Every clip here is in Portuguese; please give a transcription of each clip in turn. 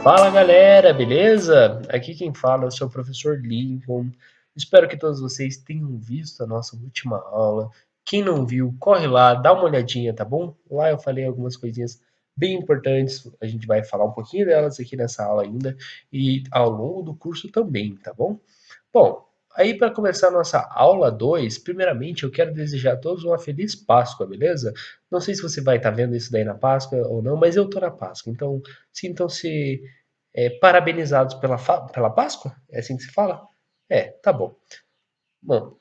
Fala galera, beleza? Aqui quem fala é o seu professor Lincoln. Espero que todos vocês tenham visto a nossa última aula. Quem não viu, corre lá, dá uma olhadinha, tá bom? Lá eu falei algumas coisinhas bem importantes. A gente vai falar um pouquinho delas aqui nessa aula ainda e ao longo do curso também, tá bom? Bom, aí para começar a nossa aula 2, primeiramente eu quero desejar a todos uma feliz Páscoa, beleza? Não sei se você vai estar vendo isso daí na Páscoa ou não, mas eu tô na Páscoa, então sintam-se parabenizados pela Páscoa? É assim que se fala? É, tá bom. Bom,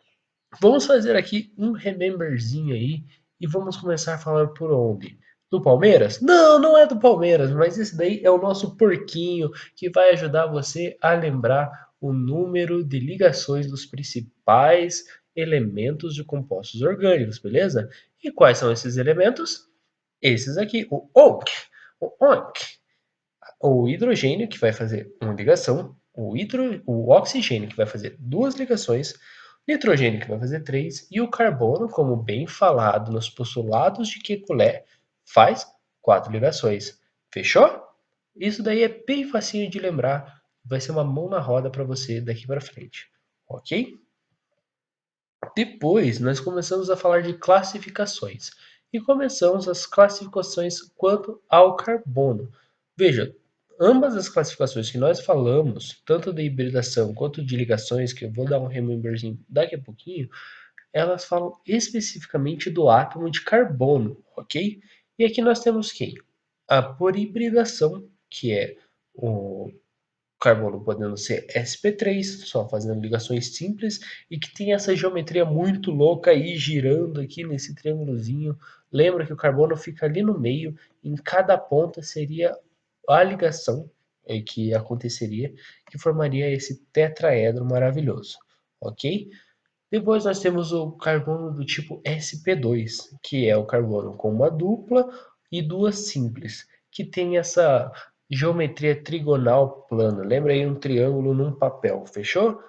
vamos fazer aqui um rememberzinho aí e vamos começar a falar por onde? Do Palmeiras? Não, não é do Palmeiras, mas esse daí é o nosso porquinho que vai ajudar você a lembrar o número de ligações dos principais elementos de compostos orgânicos, beleza? E quais são esses elementos? Esses aqui, o ONC, o hidrogênio, que vai fazer uma ligação, o oxigênio, que vai fazer duas ligações, o nitrogênio, que vai fazer três, e o carbono, como bem falado nos postulados de Kekulé, faz quatro ligações. Fechou? Isso daí é bem facinho de lembrar, vai ser uma mão na roda para você daqui para frente, ok? Depois, nós começamos a falar de classificações. E começamos as classificações quanto ao carbono. Veja, ambas as classificações que nós falamos, tanto de hibridação quanto de ligações, que eu vou dar um rememberzinho daqui a pouquinho, elas falam especificamente do átomo de carbono, ok? E aqui nós temos quem? A por hibridação, que é o carbono podendo ser sp3, só fazendo ligações simples, e que tem essa geometria muito louca aí girando aqui nesse triângulozinho. Lembra que o carbono fica ali no meio, em cada ponta seria a ligação que aconteceria, que formaria esse tetraedro maravilhoso, ok? Depois nós temos o carbono do tipo sp2, que é o carbono com uma dupla e duas simples, que tem essa geometria trigonal plana. Lembra aí um triângulo num papel, fechou?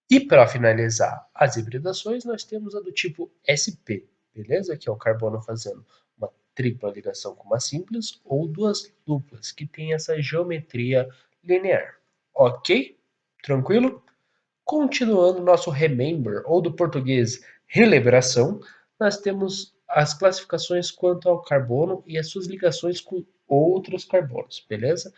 E para finalizar as hibridações, nós temos a do tipo sp, beleza? Que é o carbono fazendo uma tripla ligação com uma simples ou duas duplas, que tem essa geometria linear. Ok? Tranquilo? Continuando nosso remember, ou do português relemberação, nós temos as classificações quanto ao carbono e as suas ligações com outros carbonos, beleza?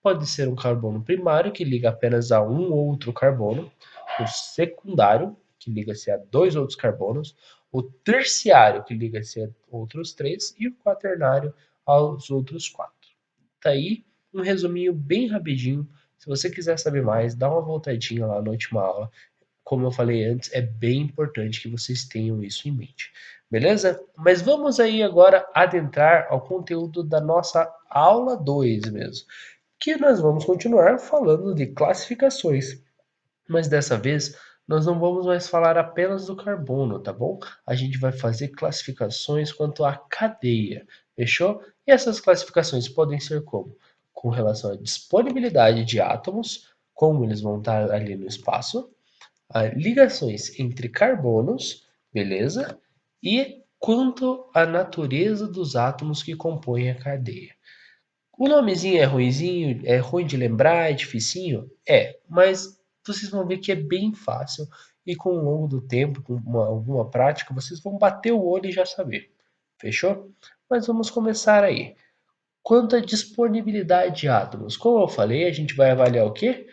Pode ser um carbono primário, que liga apenas a um ou outro carbono, o secundário, que liga-se a dois outros carbonos, o terciário, que liga-se a outros três, e o quaternário aos outros quatro. Tá aí um resuminho bem rapidinho. Se você quiser saber mais, dá uma voltadinha lá na última aula. Como eu falei antes, é bem importante que vocês tenham isso em mente. Beleza? Mas vamos aí agora adentrar ao conteúdo da nossa aula 2 mesmo, que nós vamos continuar falando de classificações. Mas dessa vez nós não vamos mais falar apenas do carbono, tá bom? A gente vai fazer classificações quanto à cadeia, fechou? E essas classificações podem ser como? Com relação à disponibilidade de átomos, como eles vão estar ali no espaço, ligações entre carbonos, beleza? E quanto à natureza dos átomos que compõem a cadeia. O nomezinho é ruinzinho, é ruim de lembrar, é dificinho? É, mas vocês vão ver que é bem fácil e com o longo do tempo, com alguma prática, vocês vão bater o olho e já saber. Fechou? Mas vamos começar aí. Quanto à disponibilidade de átomos, como eu falei, a gente vai avaliar o quê?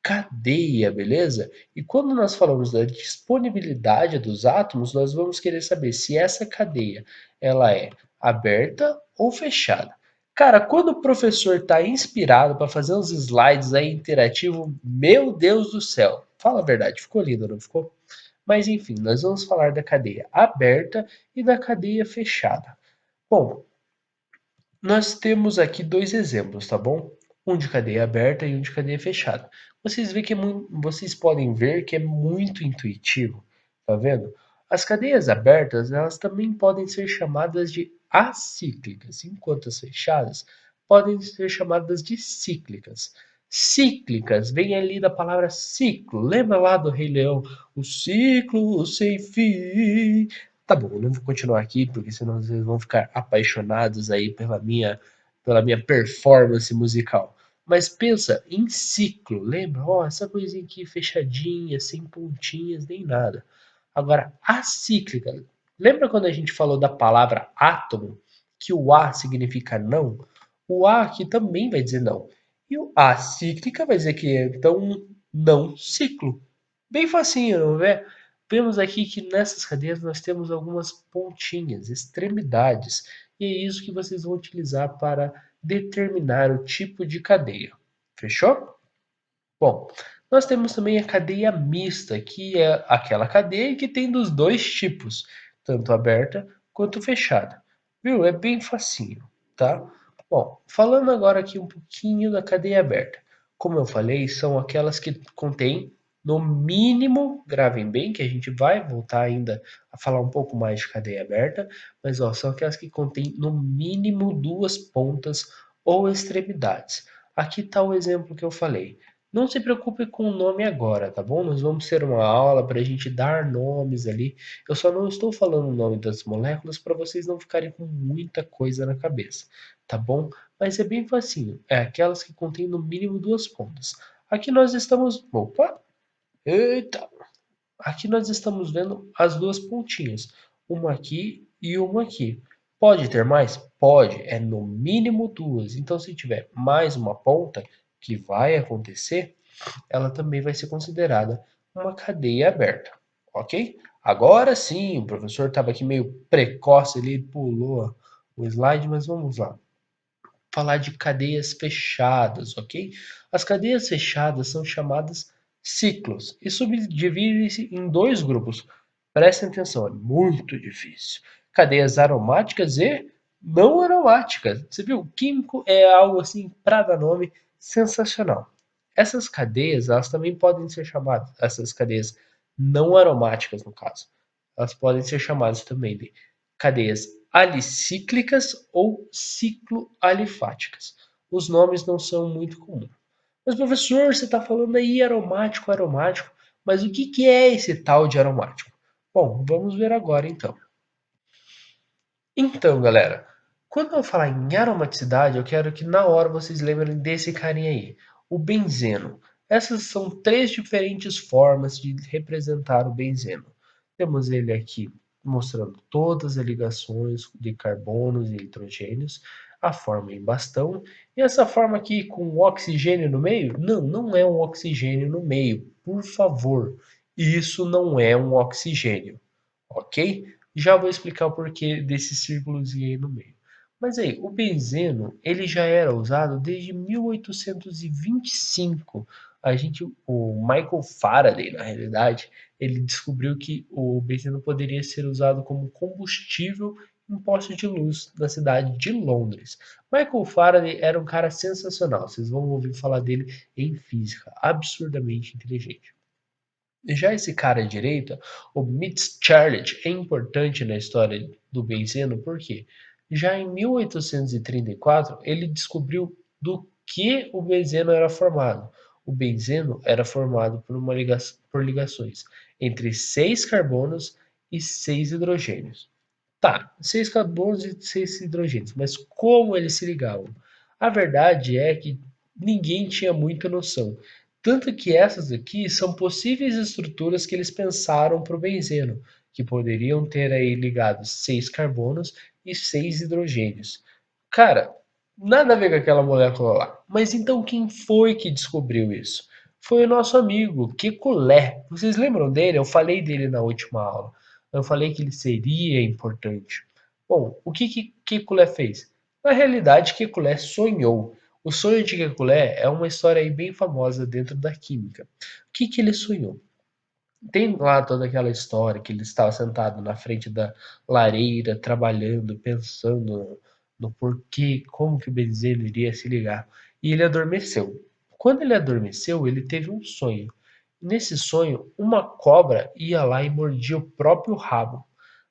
Cadeia, beleza? E quando nós falamos da disponibilidade dos átomos, nós vamos querer saber se essa cadeia ela é aberta ou fechada. Cara, quando o professor está inspirado para fazer uns slides aí interativo, meu Deus do céu, fala a verdade, ficou lindo, não ficou? Mas enfim, nós vamos falar da cadeia aberta e da cadeia fechada. Bom, nós temos aqui dois exemplos, tá bom? Um de cadeia aberta e um de cadeia fechada. Vocês podem ver que é muito intuitivo, tá vendo? As cadeias abertas, elas também podem ser chamadas de acíclicas, enquanto as fechadas podem ser chamadas de cíclicas. Cíclicas vem ali da palavra ciclo. Lembra lá do Rei Leão? O ciclo sem fim. Tá bom, eu não vou continuar aqui, porque senão vocês vão ficar apaixonados aí pela minha pela minha performance musical. Mas pensa em ciclo, lembra? Ó, essa coisinha aqui fechadinha, sem pontinhas nem nada. Agora, acíclica. Lembra quando a gente falou da palavra átomo, que o A significa não? O A aqui também vai dizer não. E o acíclica vai dizer que é, então, um não ciclo. Bem facinho, não é? Vemos aqui que nessas cadeias nós temos algumas pontinhas, extremidades, e é isso que vocês vão utilizar para determinar o tipo de cadeia. Fechou? Bom, nós temos também a cadeia mista, que é aquela cadeia que tem dos dois tipos, tanto aberta quanto fechada. Viu? É bem facinho, tá? Bom, falando agora aqui um pouquinho da cadeia aberta. Como eu falei, são aquelas que contêm no mínimo, gravem bem, que a gente vai voltar ainda a falar um pouco mais de cadeia aberta, mas ó, são aquelas que contêm no mínimo duas pontas ou extremidades. Aqui está o exemplo que eu falei. Não se preocupe com o nome agora, tá bom? Nós vamos ter uma aula para a gente dar nomes ali. Eu só não estou falando o nome das moléculas para vocês não ficarem com muita coisa na cabeça, tá bom? Mas é bem facinho. É aquelas que contêm no mínimo duas pontas. Aqui nós estamos. Opa! Eita! Aqui nós estamos vendo as duas pontinhas. Uma aqui e uma aqui. Pode ter mais? Pode. É no mínimo duas. Então, se tiver mais uma ponta, que vai acontecer, ela também vai ser considerada uma cadeia aberta, ok? Agora sim, o professor estava aqui meio precoce, ele pulou o slide, mas vamos lá. Falar de cadeias fechadas, ok? As cadeias fechadas são chamadas ciclos e subdividem-se em dois grupos. Prestem atenção, é muito difícil. Cadeias aromáticas e não aromáticas. Você viu? Químico é algo assim, para dar nome, sensacional. Essas cadeias, elas também podem ser chamadas, essas cadeias não aromáticas, no caso, elas podem ser chamadas também de cadeias alicíclicas ou cicloalifáticas. Os nomes não são muito comuns. Mas, professor, você está falando aí aromático, aromático, mas o que, que é esse tal de aromático? Bom, vamos ver agora então. Então, galera, quando eu falar em aromaticidade, eu quero que na hora vocês lembrem desse carinha aí, o benzeno. Essas são três diferentes formas de representar o benzeno. Temos ele aqui mostrando todas as ligações de carbonos e hidrogênios, a forma em bastão, e essa forma aqui com o oxigênio no meio? Não, não é um oxigênio no meio, por favor. Isso não é um oxigênio, ok? Já vou explicar o porquê desse círculozinho aí no meio. Mas aí, o benzeno, ele já era usado desde 1825. O Michael Faraday, na realidade, ele descobriu que o benzeno poderia ser usado como combustível em postes de luz na cidade de Londres. Michael Faraday era um cara sensacional. Vocês vão ouvir falar dele em física, absurdamente inteligente. Já esse cara à direita, o Mitz Charlotte, é importante na história do benzeno, porque já em 1834 ele descobriu do que o benzeno era formado. O benzeno era formado por ligações entre seis carbonos e seis hidrogênios. Tá, seis carbonos e seis hidrogênios, mas como eles se ligavam? A verdade é que ninguém tinha muita noção. Tanto que essas aqui são possíveis estruturas que eles pensaram para o benzeno, que poderiam ter aí ligados seis carbonos e seis hidrogênios. Cara, nada a ver com aquela molécula lá. Mas então quem foi que descobriu isso? Foi o nosso amigo Kekulé. Vocês lembram dele? Eu falei dele na última aula. Eu falei que ele seria importante. Bom, o que Kekulé fez? Na realidade, Kekulé sonhou. O sonho de Kekulé é uma história aí bem famosa dentro da química. O que ele sonhou? Tem lá toda aquela história que ele estava sentado na frente da lareira, trabalhando, pensando no porquê, como que o benzeno iria se ligar. E ele adormeceu. Quando ele adormeceu, ele teve um sonho. Nesse sonho, uma cobra ia lá e mordia o próprio rabo.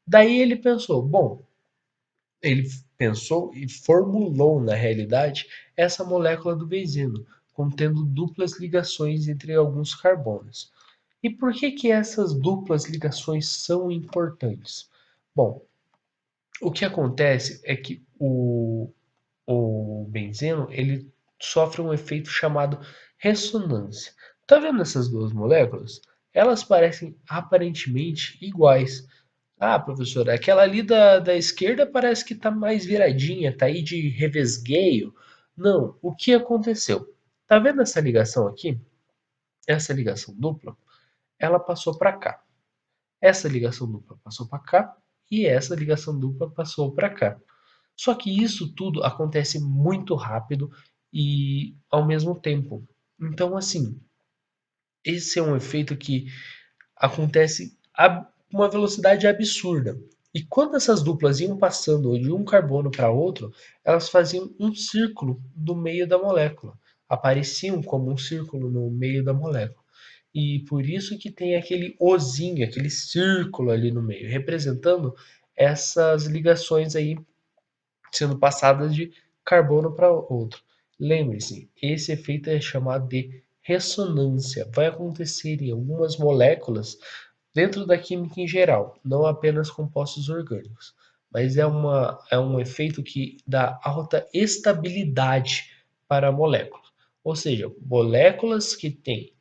Daí ele pensou, bom, ele pensou e formulou na realidade essa molécula do benzeno, contendo duplas ligações entre alguns carbonos. E por que que essas duplas ligações são importantes? Bom, o que acontece é que o benzeno, ele sofre um efeito chamado ressonância. Tá vendo essas duas moléculas? Elas parecem aparentemente iguais. Ah, professora, aquela ali da esquerda parece que tá mais viradinha, tá aí de revesgueio. Não, o que aconteceu? Tá vendo essa ligação aqui? Essa ligação dupla, ela passou para cá. Essa ligação dupla passou para cá e essa ligação dupla passou para cá. Só que isso tudo acontece muito rápido e ao mesmo tempo. Então, assim, esse é um efeito que acontece a uma velocidade absurda. E quando essas duplas iam passando de um carbono para outro, elas faziam um círculo no meio da molécula. Apareciam como um círculo no meio da molécula. E por isso que tem aquele ozinho, aquele círculo ali no meio, representando essas ligações aí sendo passadas de carbono para outro. Lembre-se, esse efeito é chamado de ressonância. Vai acontecer em algumas moléculas dentro da química em geral, não apenas compostos orgânicos, mas é um efeito que dá alta estabilidade para a molécula. Ou seja, moléculas que têm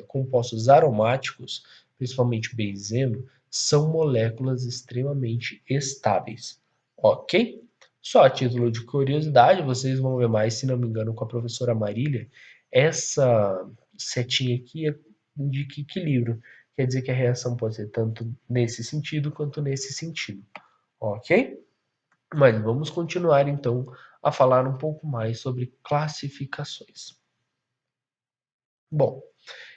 compostos aromáticos, principalmente benzeno, são moléculas extremamente estáveis. Ok? Só a título de curiosidade, vocês vão ver mais, se não me engano, com a professora Marília, essa setinha aqui indica equilíbrio. Quer dizer que a reação pode ser tanto nesse sentido quanto nesse sentido. Ok? Mas vamos continuar então a falar um pouco mais sobre classificações. Bom,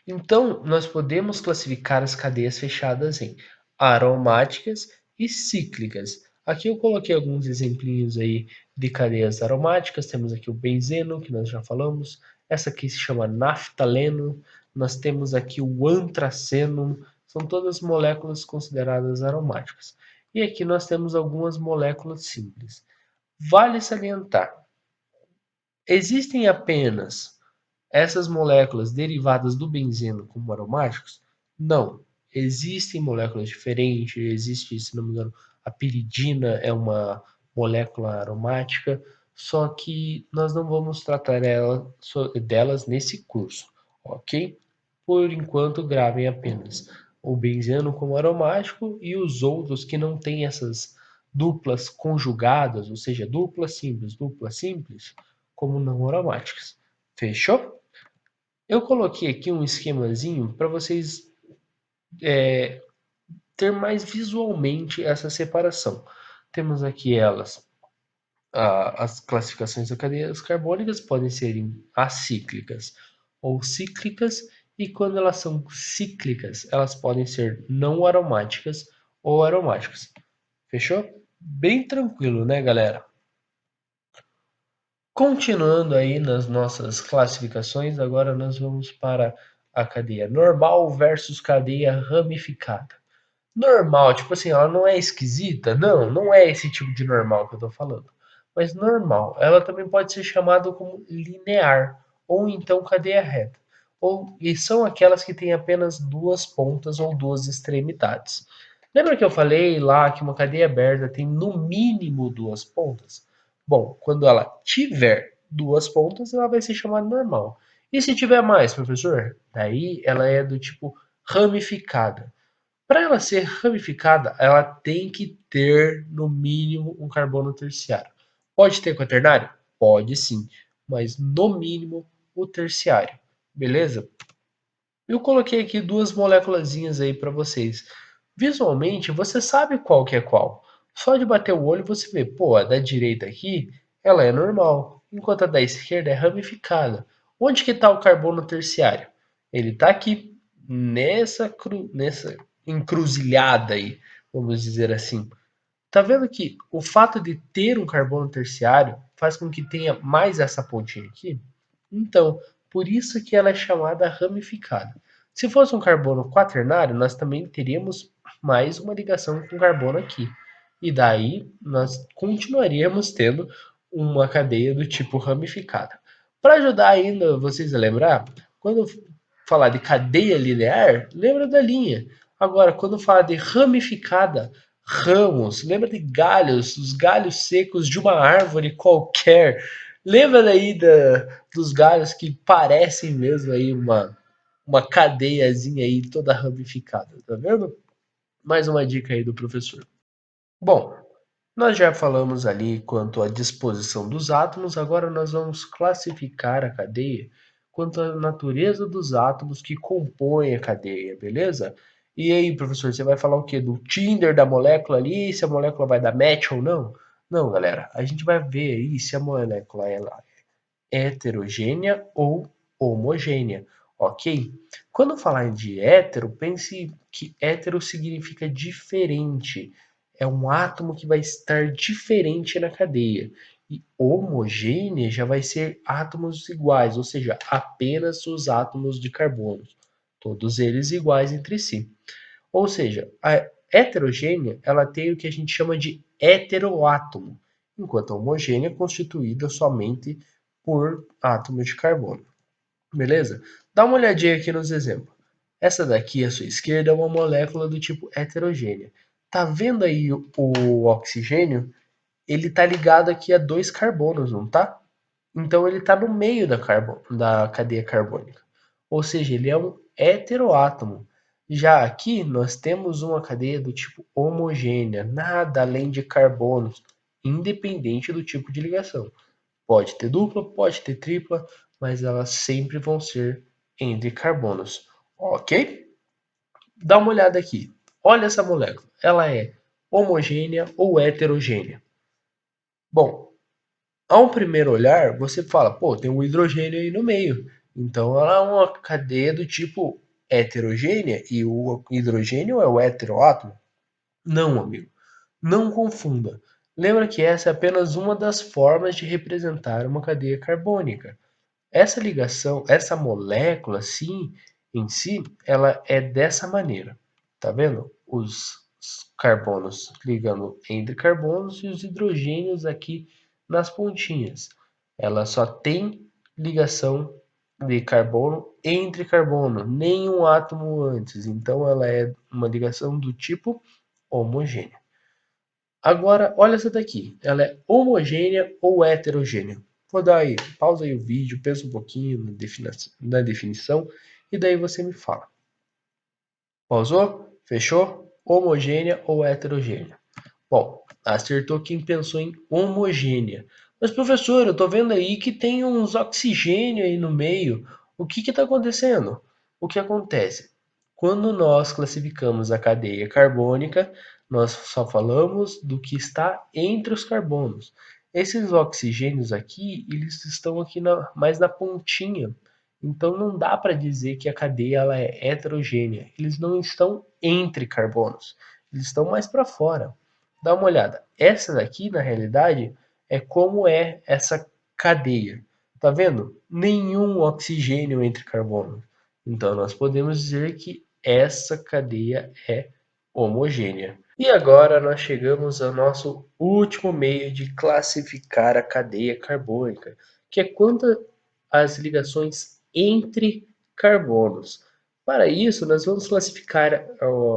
então nós podemos classificar as cadeias fechadas em aromáticas e cíclicas. Aqui eu coloquei alguns exemplinhos aí de cadeias aromáticas. Temos aqui o benzeno, que nós já falamos. Essa aqui se chama naftaleno. Nós temos aqui o antraceno. São todas moléculas consideradas aromáticas. E aqui nós temos algumas moléculas simples. Vale salientar, existem apenas essas moléculas derivadas do benzeno como aromáticos? Não. Existem moléculas diferentes, existe, se não me engano, a piridina é uma molécula aromática, só que nós não vamos tratar delas nesse curso, ok? Por enquanto, gravem apenas o benzeno como aromático e os outros que não têm essas duplas conjugadas, ou seja, dupla simples, como não aromáticas. Fechou? Eu coloquei aqui um esquemazinho para vocês ter mais visualmente essa separação. Temos aqui elas, as classificações das cadeias carbônicas podem ser acíclicas ou cíclicas, e quando elas são cíclicas, elas podem ser não aromáticas ou aromáticas. Fechou? Bem tranquilo, né, galera? Continuando aí nas nossas classificações, agora nós vamos para a cadeia normal versus cadeia ramificada. Normal, tipo assim, ela não é esquisita? Não, não é esse tipo de normal que eu tô falando. Mas normal, ela também pode ser chamada como linear, ou então cadeia reta. E são aquelas que têm apenas duas pontas ou duas extremidades. Lembra que eu falei lá que uma cadeia aberta tem no mínimo duas pontas? Bom, quando ela tiver duas pontas, ela vai ser chamada normal. E se tiver mais, professor? Daí ela é do tipo ramificada. Para ela ser ramificada, ela tem que ter, no mínimo, um carbono terciário. Pode ter quaternário? Pode sim, mas no mínimo o terciário. Beleza? Eu coloquei aqui duas moléculazinhas aí para vocês. Visualmente, você sabe qual que é qual. Só de bater o olho você vê, pô, a da direita aqui, ela é normal, enquanto a da esquerda é ramificada. Onde que está o carbono terciário? Ele está aqui, nessa encruzilhada aí, vamos dizer assim. Tá vendo que o fato de ter um carbono terciário faz com que tenha mais essa pontinha aqui? Então, por isso que ela é chamada ramificada. Se fosse um carbono quaternário, nós também teríamos mais uma ligação com carbono aqui. E daí nós continuaríamos tendo uma cadeia do tipo ramificada. Para ajudar ainda vocês a lembrar, quando eu falar de cadeia linear, lembra da linha. Agora, quando falar de ramificada, ramos, lembra de galhos, os galhos secos de uma árvore qualquer. Lembra daí dos galhos que parecem mesmo aí uma cadeiazinha aí toda ramificada, tá vendo? Mais uma dica aí do professor. Bom, nós já falamos ali quanto à disposição dos átomos, agora nós vamos classificar a cadeia quanto à natureza dos átomos que compõem a cadeia, beleza? E aí, professor, você vai falar o quê? Do Tinder da molécula ali, se a molécula vai dar match ou não? Não, galera, a gente vai ver aí se a molécula ela heterogênea ou homogênea, ok? Quando falar de hétero, pense que hétero significa diferente. É um átomo que vai estar diferente na cadeia. E homogênea já vai ser átomos iguais, ou seja, apenas os átomos de carbono, todos eles iguais entre si. Ou seja, a heterogênea ela tem o que a gente chama de heteroátomo, enquanto a homogênea é constituída somente por átomos de carbono. Beleza? Dá uma olhadinha aqui nos exemplos. Essa daqui à sua esquerda é uma molécula do tipo heterogênea. Tá vendo aí o oxigênio? Ele tá ligado aqui a dois carbonos, não tá? Então ele está no meio da cadeia carbônica. Ou seja, ele é um heteroátomo. Já aqui nós temos uma cadeia do tipo homogênea, nada além de carbonos, independente do tipo de ligação. Pode ter dupla, pode ter tripla, mas elas sempre vão ser entre carbonos. Ok? Dá uma olhada aqui. Olha essa molécula. Ela é homogênea ou heterogênea? Bom, ao primeiro olhar, você fala, pô, tem um hidrogênio aí no meio. Então ela é uma cadeia do tipo heterogênea e o hidrogênio é o heteroátomo? Não, amigo. Não confunda. Lembra que essa é apenas uma das formas de representar uma cadeia carbônica. Essa ligação, essa molécula, sim, em si, ela é dessa maneira. Tá vendo? Os carbonos ligando entre carbonos e os hidrogênios aqui nas pontinhas. Ela só tem ligação de carbono entre carbono, nenhum átomo antes. Então ela é uma ligação do tipo homogênea. Agora, olha essa daqui. Ela é homogênea ou heterogênea? Vou dar aí, pausa aí o vídeo, pensa um pouquinho na definição e daí você me fala. Pausou? Fechou? Homogênea ou heterogênea? Bom, acertou quem pensou em homogênea. Mas, professor, eu estou vendo aí que tem uns oxigênio aí no meio. O que está acontecendo? O que acontece? Quando nós classificamos a cadeia carbônica, nós só falamos do que está entre os carbonos. Esses oxigênios aqui, eles estão aqui mais na pontinha. Então não dá para dizer que a cadeia ela é heterogênea. Eles não estão entre carbonos. Eles estão mais para fora. Dá uma olhada. Essa daqui, na realidade, é como é essa cadeia. Tá vendo? Nenhum oxigênio entre carbonos. Então nós podemos dizer que essa cadeia é homogênea. E agora nós chegamos ao nosso último meio de classificar a cadeia carbônica, que é quanto às ligações entre carbonos. Para isso, nós vamos classificar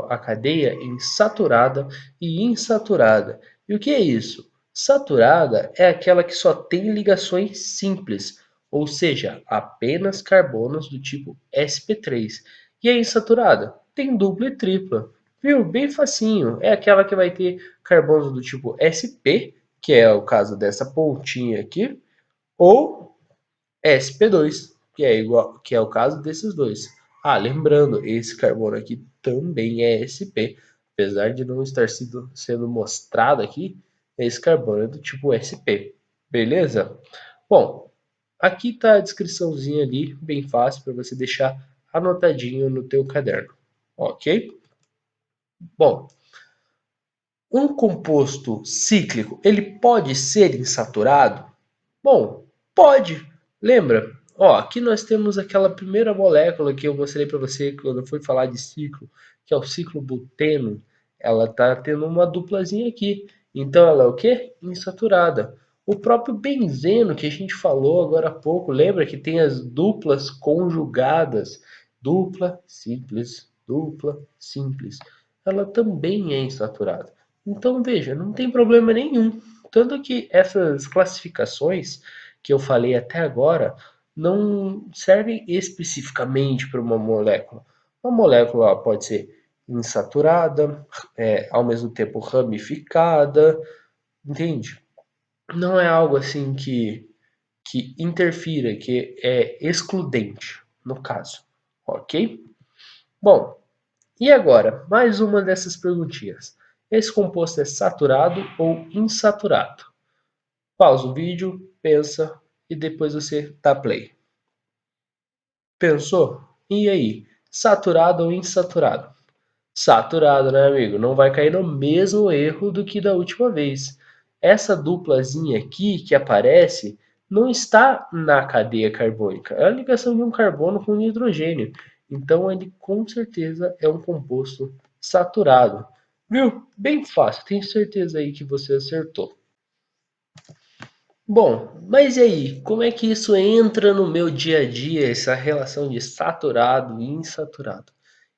a cadeia em saturada e insaturada. E o que é isso? Saturada é aquela que só tem ligações simples, ou seja, apenas carbonos do tipo sp3. E a insaturada tem dupla e tripla. Viu? Bem facinho. É aquela que vai ter carbonos do tipo sp, que é o caso dessa pontinha aqui, ou sp2, que é igual, que é o caso desses dois. Ah, lembrando, esse carbono aqui também é sp, apesar de não estar sendo mostrado aqui, esse carbono é do tipo sp. Beleza? Bom, aqui está a descriçãozinha ali, bem fácil para você deixar anotadinho no teu caderno, ok? Bom, um composto cíclico, ele pode ser insaturado? Bom, pode. Lembra? Ó, aqui nós temos aquela primeira molécula que eu mostrei para você quando eu fui falar de ciclo, que é o ciclo buteno. Ela tá tendo uma duplazinha aqui. Então ela é o quê? Insaturada. O próprio benzeno que a gente falou agora há pouco, lembra que tem as duplas conjugadas? Dupla, simples, dupla, simples. Ela também é insaturada. Então, veja, não tem problema nenhum. Tanto que essas classificações que eu falei até agora não servem especificamente para uma molécula. Uma molécula pode ser insaturada, ao mesmo tempo ramificada, entende? Não é algo assim que interfira, que é excludente, no caso, ok? Bom, e agora, mais uma dessas perguntinhas. Esse composto é saturado ou insaturado? Pausa o vídeo, pensa e depois você dá play. Pensou? E aí? Saturado ou insaturado? Saturado, né, amigo? Não vai cair no mesmo erro do que da última vez. Essa duplazinha aqui que aparece não está na cadeia carbônica. É a ligação de um carbono com um hidrogênio. Então ele com certeza é um composto saturado. Viu? Bem fácil. Tenho certeza aí que você acertou. Bom, mas e aí? Como é que isso entra no meu dia a dia, essa relação de saturado e insaturado?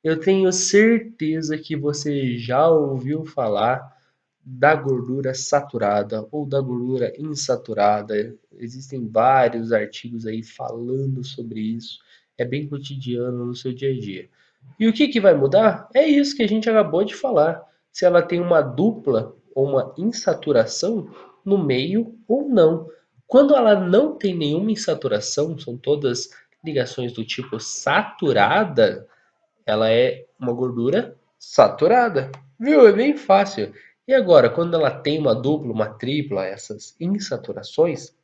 Eu tenho certeza que você já ouviu falar da gordura saturada ou da gordura insaturada. Existem vários artigos aí falando sobre isso. É bem cotidiano no seu dia a dia. E o que vai mudar? É isso que a gente acabou de falar. Se ela tem uma dupla ou uma insaturação no meio ou não. Quando ela não tem nenhuma insaturação, são todas ligações do tipo saturada, ela é uma gordura saturada. Viu? É bem fácil. E agora, quando ela tem uma dupla, uma tripla, essas insaturações,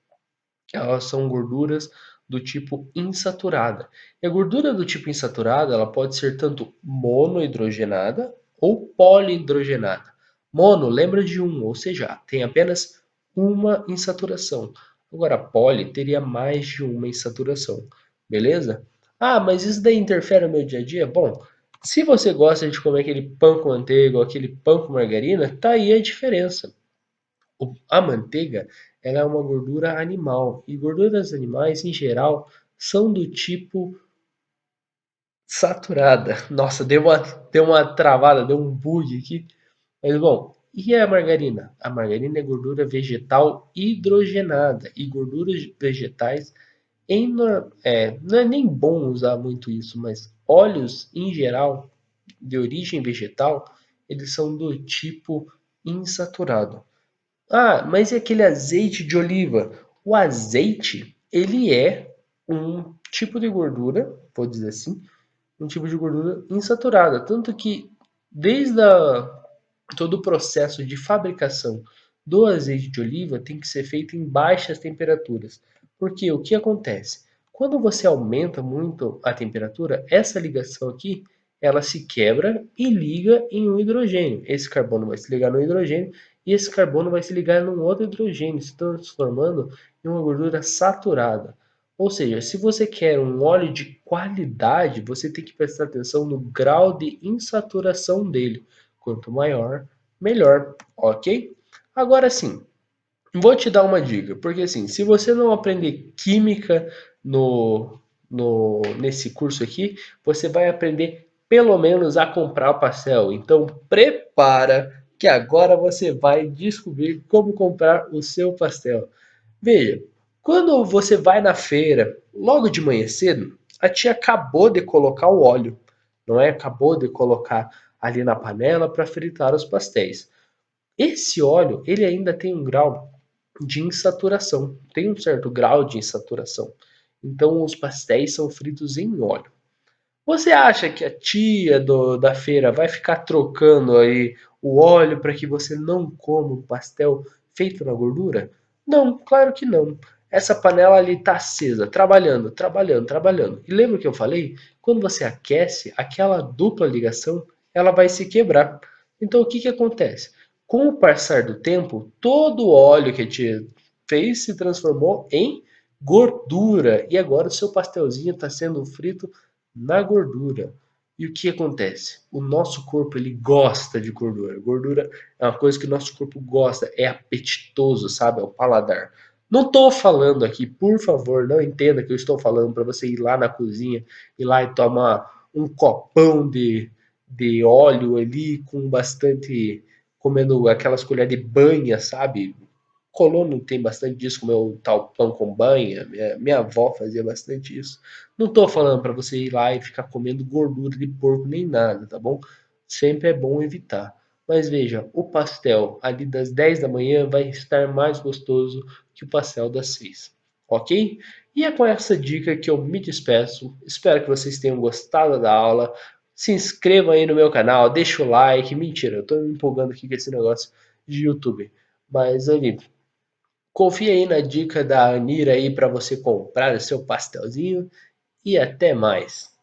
elas são gorduras do tipo insaturada. E a gordura do tipo insaturada, ela pode ser tanto monohidrogenada ou polihidrogenada. Mono lembra de um, ou seja, tem apenas uma insaturação. Agora, poli teria mais de uma insaturação. Beleza? Ah, mas isso daí interfere no meu dia a dia? Bom, se você gosta de comer aquele pão com manteiga ou aquele pão com margarina, tá aí a diferença. A manteiga, ela é uma gordura animal e gorduras animais em geral são do tipo saturada. Nossa, deu uma travada, deu um bug aqui. Mas bom, e a margarina? A margarina é gordura vegetal hidrogenada e gorduras vegetais não é nem bom usar muito isso, mas óleos em geral de origem vegetal, eles são do tipo insaturado. Ah, mas e aquele azeite de oliva? O azeite, ele é um tipo de gordura, vou dizer assim, um tipo de gordura insaturada, tanto que desde todo o processo de fabricação do azeite de oliva tem que ser feito em baixas temperaturas. Porque o que acontece? Quando você aumenta muito a temperatura, essa ligação aqui, ela se quebra e liga em um hidrogênio. Esse carbono vai se ligar no hidrogênio e esse carbono vai se ligar num outro hidrogênio, se transformando em uma gordura saturada. Ou seja, se você quer um óleo de qualidade, você tem que prestar atenção no grau de insaturação dele. Quanto maior, melhor, ok? Agora sim, vou te dar uma dica, porque assim, se você não aprender química nesse curso aqui, você vai aprender pelo menos a comprar o pastel. Então prepara que agora você vai descobrir como comprar o seu pastel. Veja, quando você vai na feira, logo de manhã cedo, a tia acabou de colocar o óleo, não é? Acabou de colocar ali na panela para fritar os pastéis. Esse óleo, ele ainda tem um grau de insaturação, tem um certo grau de insaturação. Então os pastéis são fritos em óleo. Você acha que a tia da feira vai ficar trocando aí o óleo para que você não coma um pastel feito na gordura? Não, claro que não. Essa panela ali está acesa, trabalhando, trabalhando, trabalhando. E lembra que eu falei? Quando você aquece, aquela dupla ligação, ela vai se quebrar. Então o que acontece? Com o passar do tempo, todo o óleo que a tia fez se transformou em gordura. E agora o seu pastelzinho está sendo frito na gordura. E o que acontece? O nosso corpo ele gosta de gordura. Gordura é uma coisa que o nosso corpo gosta, é apetitoso, sabe? É o paladar. Não estou falando aqui, por favor, não entenda que eu estou falando para você ir lá na cozinha, ir lá e tomar um copão de óleo ali comendo aquelas colheres de banha, sabe? Colono tem bastante disso, comer o tal pão com banha. Minha avó fazia bastante isso. Não tô falando para você ir lá e ficar comendo gordura de porco nem nada, tá bom? Sempre é bom evitar. Mas veja, o pastel ali das 10 da manhã vai estar mais gostoso que o pastel das 6, ok? E é com essa dica que eu me despeço. Espero que vocês tenham gostado da aula. Se inscreva aí no meu canal, deixa o like. Mentira, eu tô me empolgando aqui com esse negócio de YouTube. Mas ali, confia aí na dica da Anira aí para você comprar o seu pastelzinho e até mais.